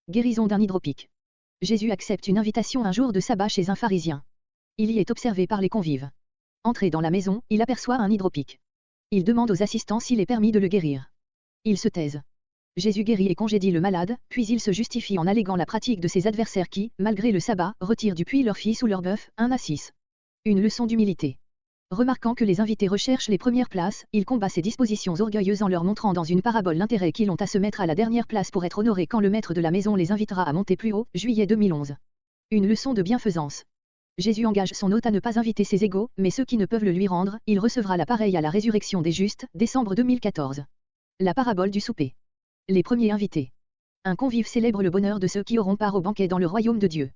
Guérison d'un hydropique. Jésus accepte une invitation un jour de sabbat chez un pharisien. Il y est observé par les convives. Entré dans la maison, il aperçoit un hydropique. Il demande aux assistants s'il est permis de le guérir. Ils se taisent. Jésus guérit et congédie le malade, puis il se justifie en alléguant la pratique de ses adversaires qui, malgré le sabbat, retirent du puits leur fils ou leur bœuf, 1 à 6. Une leçon d'humilité. Remarquant que les invités recherchent les premières places, il combat ces dispositions orgueilleuses en leur montrant dans une parabole l'intérêt qu'ils ont à se mettre à la dernière place pour être honorés quand le maître de la maison les invitera à monter plus haut, juillet 2011. Une leçon de bienfaisance. Jésus engage son hôte à ne pas inviter ses égaux, mais ceux qui ne peuvent le lui rendre, il recevra l'appareil à la résurrection des justes, décembre 2014. La parabole du souper. Les premiers invités. Un convive célèbre le bonheur de ceux qui auront part au banquet dans le royaume de Dieu.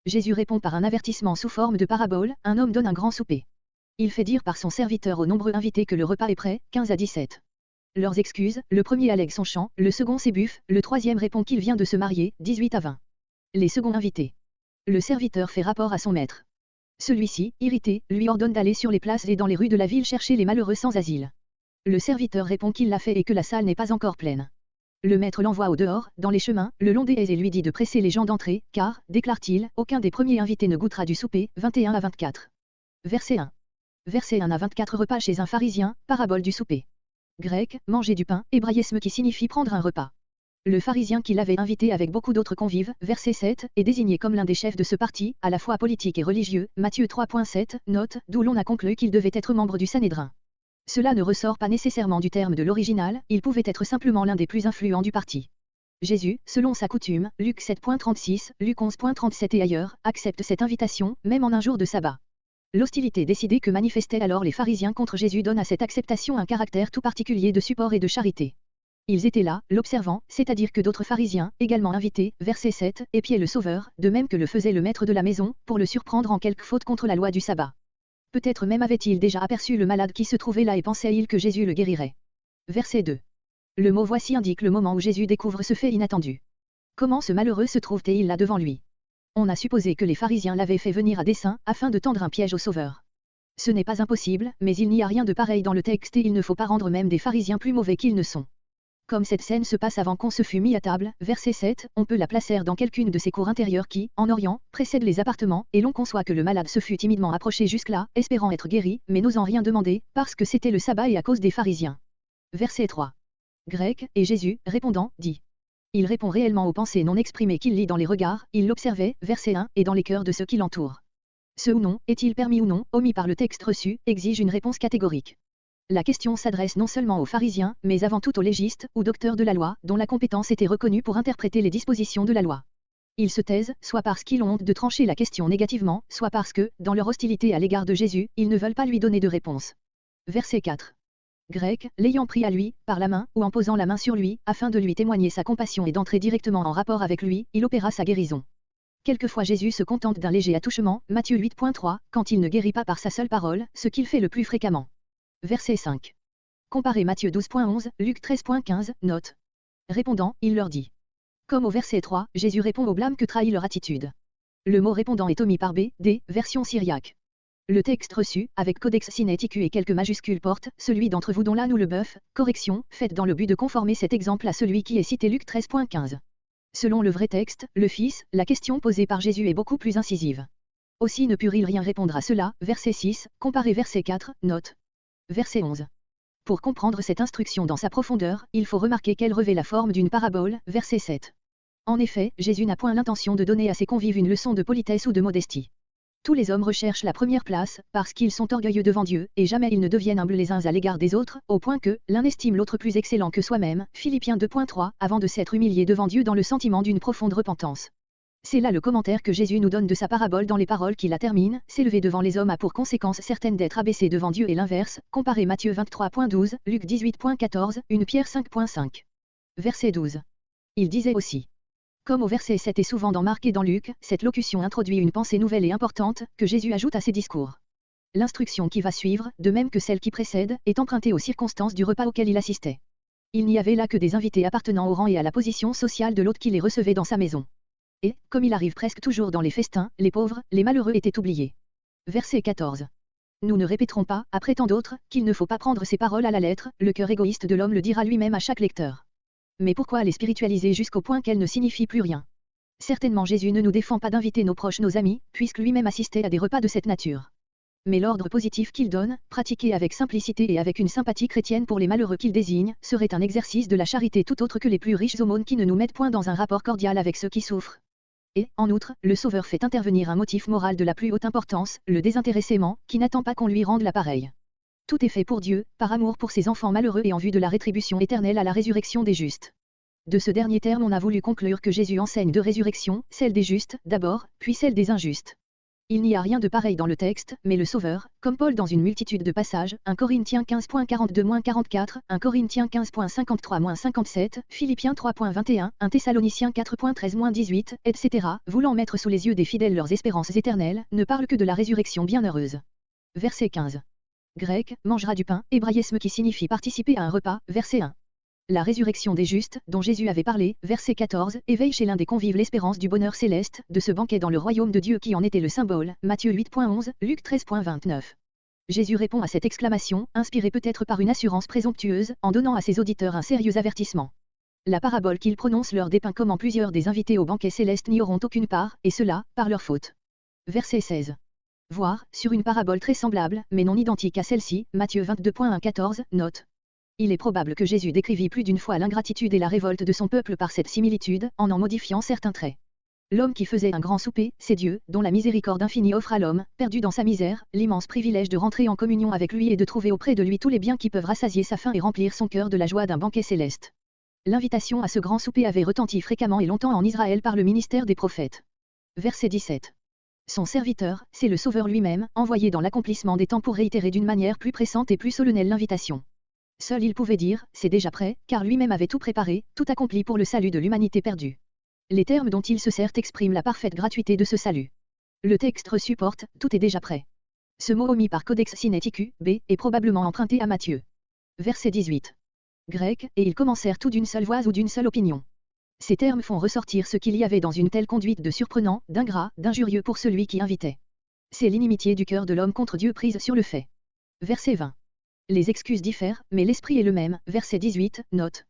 Jésus répond par un avertissement sous forme de parabole, un homme donne un grand souper. Il fait dire par son serviteur aux nombreux invités que le repas est prêt, 15 à 17. Leurs excuses, le premier allègue son chant, le second s'ébuffe, le troisième répond qu'il vient de se marier, 18 à 20. Les seconds invités. Le serviteur fait rapport à son maître. Celui-ci, irrité, lui ordonne d'aller sur les places et dans les rues de la ville chercher les malheureux sans asile. Le serviteur répond qu'il l'a fait et que la salle n'est pas encore pleine. Le maître l'envoie au dehors, dans les chemins, le long des haies et lui dit de presser les gens d'entrer, car, déclare-t-il, aucun des premiers invités ne goûtera du souper, 21 à 24. Verset 1. Verset 1 à 24 repas chez un pharisien, parabole du souper. Grec, manger du pain, hébraïsme qui signifie prendre un repas. Le pharisien qui l'avait invité avec beaucoup d'autres convives, verset 7, est désigné comme l'un des chefs de ce parti, à la fois politique et religieux, Matthieu 3.7, note, d'où l'on a conclu qu'il devait être membre du Sanhédrin. Cela ne ressort pas nécessairement du terme de l'original, il pouvait être simplement l'un des plus influents du parti. Jésus, selon sa coutume, Luc 7.36, Luc 11.37 et ailleurs, accepte cette invitation, même en un jour de sabbat. L'hostilité décidée que manifestaient alors les pharisiens contre Jésus donne à cette acceptation un caractère tout particulier de support et de charité. Ils étaient là, l'observant, c'est-à-dire que d'autres pharisiens, également invités, verset 7, épiaient le Sauveur, de même que le faisait le maître de la maison, pour le surprendre en quelque faute contre la loi du sabbat. Peut-être même avait-il déjà aperçu le malade qui se trouvait là et pensait-il que Jésus le guérirait. Verset 2. Le mot voici indique le moment où Jésus découvre ce fait inattendu. Comment ce malheureux se trouve-t-il là devant lui? On a supposé que les pharisiens l'avaient fait venir à dessein, afin de tendre un piège au Sauveur. Ce n'est pas impossible, mais il n'y a rien de pareil dans le texte et il ne faut pas rendre même des pharisiens plus mauvais qu'ils ne sont. Comme cette scène se passe avant qu'on se fût mis à table, verset 7, on peut la placer dans quelqu'une de ces cours intérieures qui, en Orient, précèdent les appartements, et l'on conçoit que le malade se fût timidement approché jusque-là, espérant être guéri, mais n'osant rien demander, parce que c'était le sabbat et à cause des pharisiens. Verset 3. Grec, et Jésus, répondant, dit. Il répond réellement aux pensées non exprimées qu'il lit dans les regards, il l'observait, verset 1, et dans les cœurs de ceux qui l'entourent. Ce ou non, est-il permis ou non, omis par le texte reçu, exige une réponse catégorique. La question s'adresse non seulement aux pharisiens, mais avant tout aux légistes, ou docteurs de la loi, dont la compétence était reconnue pour interpréter les dispositions de la loi. Ils se taisent, soit parce qu'ils ont honte de trancher la question négativement, soit parce que, dans leur hostilité à l'égard de Jésus, ils ne veulent pas lui donner de réponse. Verset 4. Grec, l'ayant pris à lui, par la main, ou en posant la main sur lui, afin de lui témoigner sa compassion et d'entrer directement en rapport avec lui, il opéra sa guérison. Quelquefois Jésus se contente d'un léger attouchement, Matthieu 8.3, quand il ne guérit pas par sa seule parole, ce qu'il fait le plus fréquemment. Verset 5. Comparez Matthieu 12.11, Luc 13.15, note. Répondant, il leur dit. Comme au verset 3, Jésus répond au blâme que trahit leur attitude. Le mot répondant est omis par B, D, version syriaque. Le texte reçu, avec codex sinaiticus et quelques majuscules porte, celui d'entre vous dont l'âne ou le bœuf, correction, faite dans le but de conformer cet exemple à celui qui est cité Luc 13.15. Selon le vrai texte, le Fils, la question posée par Jésus est beaucoup plus incisive. Aussi ne purent-ils rien répondre à cela, verset 6, comparez verset 4, note. Verset 11. Pour comprendre cette instruction dans sa profondeur, il faut remarquer qu'elle revêt la forme d'une parabole, verset 7. En effet, Jésus n'a point l'intention de donner à ses convives une leçon de politesse ou de modestie. Tous les hommes recherchent la première place, parce qu'ils sont orgueilleux devant Dieu, et jamais ils ne deviennent humbles les uns à l'égard des autres, au point que, l'un estime l'autre plus excellent que soi-même, Philippiens 2.3, avant de s'être humilié devant Dieu dans le sentiment d'une profonde repentance. C'est là le commentaire que Jésus nous donne de sa parabole dans les paroles qui la terminent, s'élever devant les hommes a pour conséquence certaine d'être abaissé devant Dieu et l'inverse, comparez Matthieu 23.12, Luc 18.14, 1 Pierre 5.5. Verset 12. Il disait aussi. Comme au verset 7 et souvent dans Marc et dans Luc, cette locution introduit une pensée nouvelle et importante, que Jésus ajoute à ses discours. L'instruction qui va suivre, de même que celle qui précède, est empruntée aux circonstances du repas auquel il assistait. Il n'y avait là que des invités appartenant au rang et à la position sociale de l'hôte qui les recevait dans sa maison. Et, comme il arrive presque toujours dans les festins, les pauvres, les malheureux étaient oubliés. Verset 14. Nous ne répéterons pas, après tant d'autres, qu'il ne faut pas prendre ces paroles à la lettre, le cœur égoïste de l'homme le dira lui-même à chaque lecteur. Mais pourquoi les spiritualiser jusqu'au point qu'elles ne signifient plus rien? Certainement Jésus ne nous défend pas d'inviter nos proches, nos amis, puisque lui-même assistait à des repas de cette nature. Mais l'ordre positif qu'il donne, pratiqué avec simplicité et avec une sympathie chrétienne pour les malheureux qu'il désigne, serait un exercice de la charité tout autre que les plus riches aumônes qui ne nous mettent point dans un rapport cordial avec ceux qui souffrent. Et, en outre, le Sauveur fait intervenir un motif moral de la plus haute importance, le désintéressement, qui n'attend pas qu'on lui rende l'appareil. Tout est fait pour Dieu, par amour pour ses enfants malheureux et en vue de la rétribution éternelle à la résurrection des justes. De ce dernier terme on a voulu conclure que Jésus enseigne deux résurrections, celle des justes, d'abord, puis celle des injustes. Il n'y a rien de pareil dans le texte, mais le Sauveur, comme Paul dans une multitude de passages, 1 Corinthiens 15.42-44, 1 Corinthiens 15.53-57, Philippiens 3.21, 1 Thessaloniciens 4.13-18, etc., voulant mettre sous les yeux des fidèles leurs espérances éternelles, ne parle que de la résurrection bienheureuse. Verset 15. Grec, mangera du pain, hébraïsme qui signifie participer à un repas, verset 1. La résurrection des justes, dont Jésus avait parlé, verset 14, éveille chez l'un des convives l'espérance du bonheur céleste, de ce banquet dans le royaume de Dieu qui en était le symbole, Matthieu 8.11, Luc 13.29. Jésus répond à cette exclamation, inspirée peut-être par une assurance présomptueuse, en donnant à ses auditeurs un sérieux avertissement. La parabole qu'il prononce leur dépeint comment plusieurs des invités au banquet céleste n'y auront aucune part, et cela, par leur faute. Verset 16. Voir, sur une parabole très semblable, mais non identique à celle-ci, Matthieu 22.1-14, note. Il est probable que Jésus décrivit plus d'une fois l'ingratitude et la révolte de son peuple par cette similitude, en modifiant certains traits. L'homme qui faisait un grand souper, c'est Dieu, dont la miséricorde infinie offre à l'homme, perdu dans sa misère, l'immense privilège de rentrer en communion avec lui et de trouver auprès de lui tous les biens qui peuvent rassasier sa faim et remplir son cœur de la joie d'un banquet céleste. L'invitation à ce grand souper avait retenti fréquemment et longtemps en Israël par le ministère des prophètes. Verset 17. Son serviteur, c'est le Sauveur lui-même, envoyé dans l'accomplissement des temps pour réitérer d'une manière plus pressante et plus solennelle l'invitation. Seul il pouvait dire, c'est déjà prêt, car lui-même avait tout préparé, tout accompli pour le salut de l'humanité perdue. Les termes dont il se sert expriment la parfaite gratuité de ce salut. Le texte reçu porte, tout est déjà prêt. Ce mot omis par Codex Sinaiticus, B, est probablement emprunté à Matthieu. Verset 18. Grec, et ils commencèrent tout d'une seule voix ou d'une seule opinion. Ces termes font ressortir ce qu'il y avait dans une telle conduite de surprenant, d'ingrat, d'injurieux pour celui qui invitait. C'est l'inimitié du cœur de l'homme contre Dieu prise sur le fait. Verset 20. Les excuses diffèrent, mais l'esprit est le même, verset 18, note.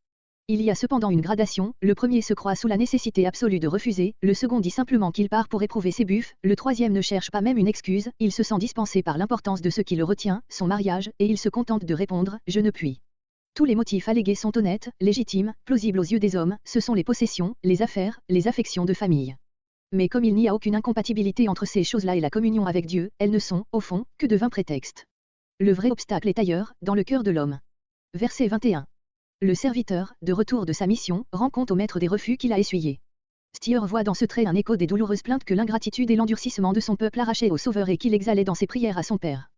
Il y a cependant une gradation, le premier se croit sous la nécessité absolue de refuser, le second dit simplement qu'il part pour éprouver ses buffes, le troisième ne cherche pas même une excuse, il se sent dispensé par l'importance de ce qui le retient, son mariage, et il se contente de répondre, je ne puis. Tous les motifs allégués sont honnêtes, légitimes, plausibles aux yeux des hommes, ce sont les possessions, les affaires, les affections de famille. Mais comme il n'y a aucune incompatibilité entre ces choses-là et la communion avec Dieu, elles ne sont, au fond, que de vains prétextes. Le vrai obstacle est ailleurs, dans le cœur de l'homme. Verset 21. Le serviteur, de retour de sa mission, rend compte au maître des refus qu'il a essuyés. Stier voit dans ce trait un écho des douloureuses plaintes que l'ingratitude et l'endurcissement de son peuple arrachaient au Sauveur et qu'il exhalait dans ses prières à son Père.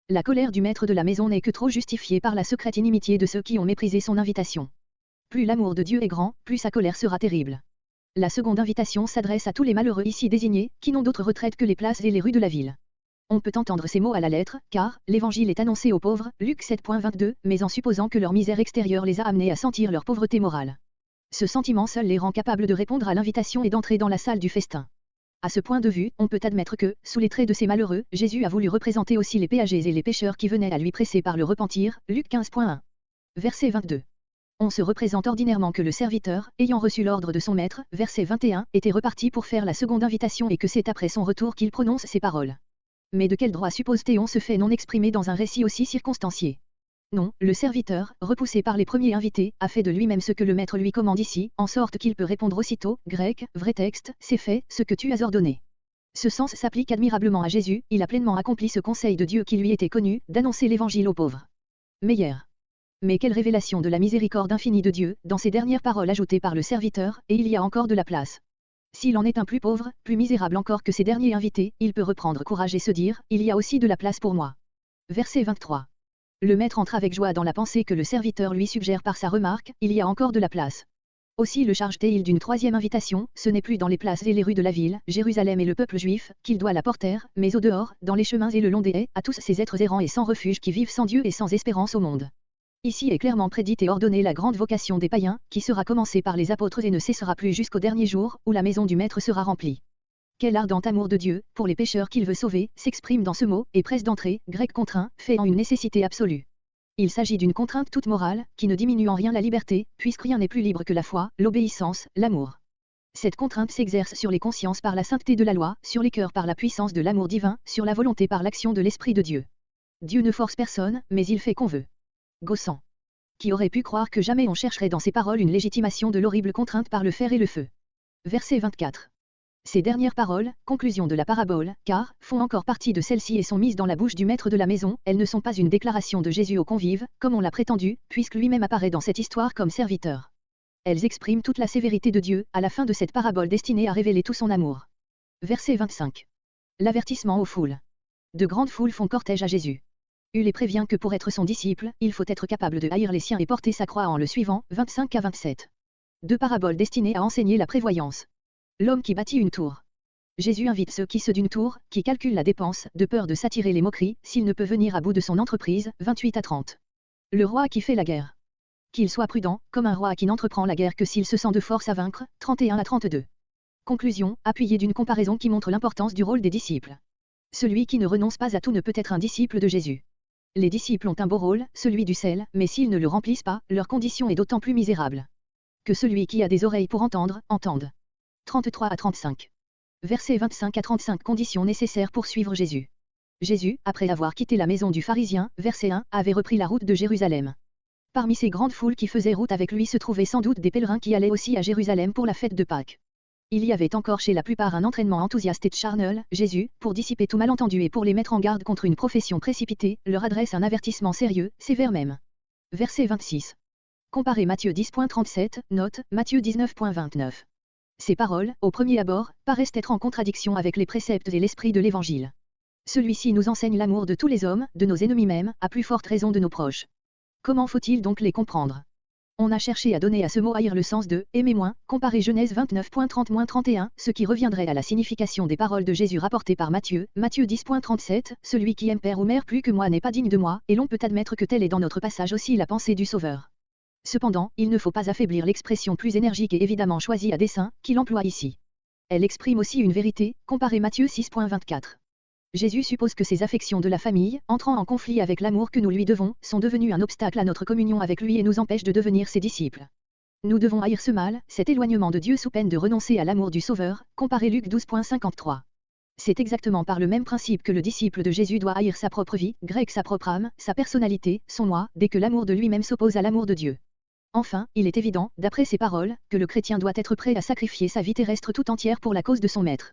La colère du maître de la maison n'est que trop justifiée par la secrète inimitié de ceux qui ont méprisé son invitation. Plus l'amour de Dieu est grand, plus sa colère sera terrible. La seconde invitation s'adresse à tous les malheureux ici désignés, qui n'ont d'autre retraite que les places et les rues de la ville. On peut entendre ces mots à la lettre, car l'évangile est annoncé aux pauvres, Luc 7.22, mais en supposant que leur misère extérieure les a amenés à sentir leur pauvreté morale. Ce sentiment seul les rend capables de répondre à l'invitation et d'entrer dans la salle du festin. À ce point de vue, on peut admettre que, sous les traits de ces malheureux, Jésus a voulu représenter aussi les péagers et les pécheurs qui venaient à lui presser par le repentir, Luc 15.1. Verset 22. On se représente ordinairement que le serviteur, ayant reçu l'ordre de son maître, verset 21, était reparti pour faire la seconde invitation et que c'est après son retour qu'il prononce ces paroles. Mais de quel droit suppose Théon ce fait non exprimé dans un récit aussi circonstancié? Non, le serviteur, repoussé par les premiers invités, a fait de lui-même ce que le maître lui commande ici, en sorte qu'il peut répondre aussitôt, grec, vrai texte, c'est fait, ce que tu as ordonné. Ce sens s'applique admirablement à Jésus, il a pleinement accompli ce conseil de Dieu qui lui était connu, d'annoncer l'évangile aux pauvres. Meyer. Mais quelle révélation de la miséricorde infinie de Dieu, dans ces dernières paroles ajoutées par le serviteur, et il y a encore de la place. S'il en est un plus pauvre, plus misérable encore que ces derniers invités, il peut reprendre courage et se dire, il y a aussi de la place pour moi. Verset 23. Le maître entre avec joie dans la pensée que le serviteur lui suggère par sa remarque, il y a encore de la place. Aussi le charge-t-il d'une troisième invitation, ce n'est plus dans les places et les rues de la ville, Jérusalem et le peuple juif, qu'il doit la porter, mais au dehors, dans les chemins et le long des haies, à tous ces êtres errants et sans refuge qui vivent sans Dieu et sans espérance au monde. Ici est clairement prédite et ordonnée la grande vocation des païens, qui sera commencée par les apôtres et ne cessera plus jusqu'au dernier jour, où la maison du Maître sera remplie. Quel ardent amour de Dieu, pour les pécheurs qu'il veut sauver, s'exprime dans ce mot, et presse d'entrée, grec contraint, fait en une nécessité absolue. Il s'agit d'une contrainte toute morale, qui ne diminue en rien la liberté, puisque rien n'est plus libre que la foi, l'obéissance, l'amour. Cette contrainte s'exerce sur les consciences par la sainteté de la loi, sur les cœurs par la puissance de l'amour divin, sur la volonté par l'action de l'Esprit de Dieu. Dieu ne force personne, mais il fait qu'on veut. Gossan. Qui aurait pu croire que jamais on chercherait dans ces paroles une légitimation de l'horrible contrainte par le fer et le feu. Verset 24. Ces dernières paroles, conclusion de la parabole, car, font encore partie de celle-ci et sont mises dans la bouche du maître de la maison, elles ne sont pas une déclaration de Jésus aux convives, comme on l'a prétendu, puisque lui-même apparaît dans cette histoire comme serviteur. Elles expriment toute la sévérité de Dieu, à la fin de cette parabole destinée à révéler tout son amour. Verset 25. L'avertissement aux foules. De grandes foules font cortège à Jésus. Il les prévient que pour être son disciple, il faut être capable de haïr les siens et porter sa croix en le suivant, 25 à 27. Deux paraboles destinées à enseigner la prévoyance. L'homme qui bâtit une tour. Jésus invite ceux qui se d'une tour, qui calculent la dépense, de peur de s'attirer les moqueries, s'il ne peut venir à bout de son entreprise, 28 à 30. Le roi qui fait la guerre. Qu'il soit prudent, comme un roi qui n'entreprend la guerre que s'il se sent de force à vaincre, 31 à 32. Conclusion, appuyée d'une comparaison qui montre l'importance du rôle des disciples. Celui qui ne renonce pas à tout ne peut être un disciple de Jésus. Les disciples ont un beau rôle, celui du sel, mais s'ils ne le remplissent pas, leur condition est d'autant plus misérable. Que celui qui a des oreilles pour entendre, entende. 33 à 35. Versets 25 à 35. Conditions nécessaires pour suivre Jésus. Jésus, après avoir quitté la maison du pharisien, verset 1, avait repris la route de Jérusalem. Parmi ces grandes foules qui faisaient route avec lui se trouvaient sans doute des pèlerins qui allaient aussi à Jérusalem pour la fête de Pâques. Il y avait encore chez la plupart un entraînement enthousiaste et charnel. Jésus, pour dissiper tout malentendu et pour les mettre en garde contre une profession précipitée, leur adresse un avertissement sérieux, sévère même. Verset 26. Comparez Matthieu 10.37, note, Matthieu 19.29. Ces paroles, au premier abord, paraissent être en contradiction avec les préceptes et l'esprit de l'Évangile. Celui-ci nous enseigne l'amour de tous les hommes, de nos ennemis même, à plus forte raison de nos proches. Comment faut-il donc les comprendre? On a cherché à donner à ce mot haïr le sens de « aimer moins », comparé Genèse 29.30-31, ce qui reviendrait à la signification des paroles de Jésus rapportées par Matthieu, Matthieu 10.37, « Celui qui aime père ou mère plus que moi n'est pas digne de moi », et l'on peut admettre que telle est dans notre passage aussi la pensée du Sauveur. Cependant, il ne faut pas affaiblir l'expression plus énergique et évidemment choisie à dessein, qu'il emploie ici. Elle exprime aussi une vérité, comparée Matthieu 6.24. Jésus suppose que ces affections de la famille, entrant en conflit avec l'amour que nous lui devons, sont devenues un obstacle à notre communion avec lui et nous empêchent de devenir ses disciples. Nous devons haïr ce mal, cet éloignement de Dieu sous peine de renoncer à l'amour du Sauveur, comparé Luc 12.53. C'est exactement par le même principe que le disciple de Jésus doit haïr sa propre vie, grec sa propre âme, sa personnalité, son moi, dès que l'amour de lui-même s'oppose à l'amour de Dieu. Enfin, il est évident, d'après ces paroles, que le chrétien doit être prêt à sacrifier sa vie terrestre tout entière pour la cause de son maître.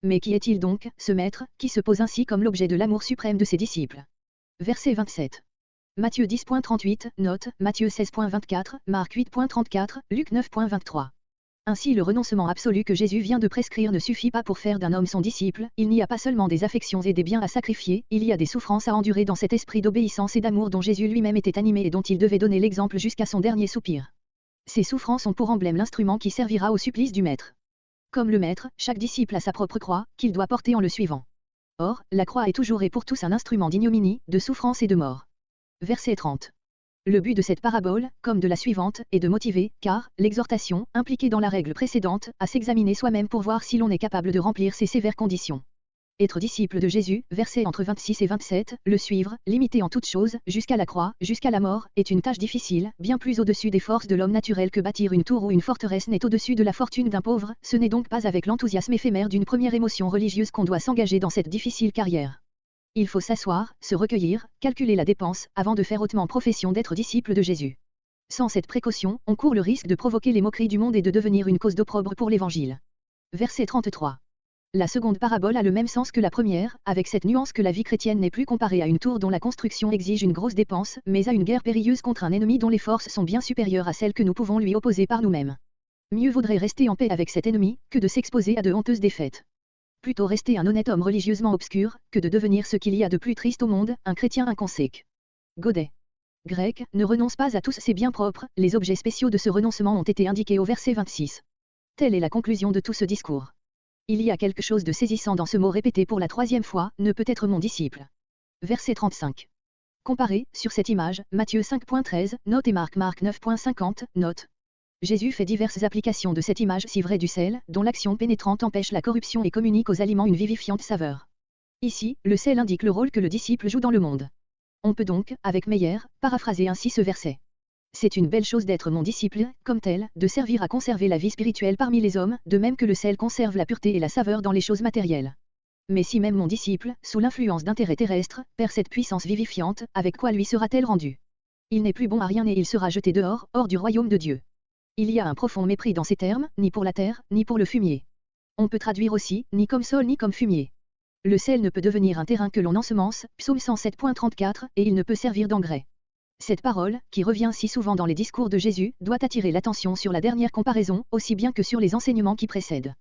Mais qui est-il donc, ce maître, qui se pose ainsi comme l'objet de l'amour suprême de ses disciples? Verset 27. Matthieu 10.38, note, Matthieu 16.24, Marc 8.34, Luc 9.23. Ainsi le renoncement absolu que Jésus vient de prescrire ne suffit pas pour faire d'un homme son disciple, il n'y a pas seulement des affections et des biens à sacrifier, il y a des souffrances à endurer dans cet esprit d'obéissance et d'amour dont Jésus lui-même était animé et dont il devait donner l'exemple jusqu'à son dernier soupir. Ces souffrances ont pour emblème l'instrument qui servira au supplice du Maître. Comme le Maître, chaque disciple a sa propre croix, qu'il doit porter en le suivant. Or, la croix est toujours et pour tous un instrument d'ignominie, de souffrance et de mort. Verset 30. Le but de cette parabole, comme de la suivante, est de motiver, car, l'exhortation, impliquée dans la règle précédente, à s'examiner soi-même pour voir si l'on est capable de remplir ces sévères conditions. Être disciple de Jésus, versets entre 26 et 27, le suivre, l'imiter en toutes choses, jusqu'à la croix, jusqu'à la mort, est une tâche difficile, bien plus au-dessus des forces de l'homme naturel que bâtir une tour ou une forteresse n'est au-dessus de la fortune d'un pauvre, ce n'est donc pas avec l'enthousiasme éphémère d'une première émotion religieuse qu'on doit s'engager dans cette difficile carrière. Il faut s'asseoir, se recueillir, calculer la dépense, avant de faire hautement profession d'être disciple de Jésus. Sans cette précaution, on court le risque de provoquer les moqueries du monde et de devenir une cause d'opprobre pour l'Évangile. Verset 33. La seconde parabole a le même sens que la première, avec cette nuance que la vie chrétienne n'est plus comparée à une tour dont la construction exige une grosse dépense, mais à une guerre périlleuse contre un ennemi dont les forces sont bien supérieures à celles que nous pouvons lui opposer par nous-mêmes. Mieux vaudrait rester en paix avec cet ennemi, que de s'exposer à de honteuses défaites. Plutôt rester un honnête homme religieusement obscur, que de devenir ce qu'il y a de plus triste au monde, un chrétien inconséquent. Godet. Grec, ne renonce pas à tous ses biens propres, les objets spéciaux de ce renoncement ont été indiqués au verset 26. Telle est la conclusion de tout ce discours. Il y a quelque chose de saisissant dans ce mot répété pour la troisième fois, ne peut être mon disciple. Verset 35. Comparez, sur cette image, Matthieu 5.13, note et Marc 9.50, note. Jésus fait diverses applications de cette image si vraie du sel, dont l'action pénétrante empêche la corruption et communique aux aliments une vivifiante saveur. Ici, le sel indique le rôle que le disciple joue dans le monde. On peut donc, avec Meyer, paraphraser ainsi ce verset. C'est une belle chose d'être mon disciple, comme tel, de servir à conserver la vie spirituelle parmi les hommes, de même que le sel conserve la pureté et la saveur dans les choses matérielles. Mais si même mon disciple, sous l'influence d'intérêts terrestres, perd cette puissance vivifiante, avec quoi lui sera-t-elle rendue? Il n'est plus bon à rien et il sera jeté dehors, hors du royaume de Dieu. Il y a un profond mépris dans ces termes, ni pour la terre, ni pour le fumier. On peut traduire aussi, ni comme sol ni comme fumier. Le sel ne peut devenir un terrain que l'on ensemence, psaume 107.34, et il ne peut servir d'engrais. Cette parole, qui revient si souvent dans les discours de Jésus, doit attirer l'attention sur la dernière comparaison, aussi bien que sur les enseignements qui précèdent.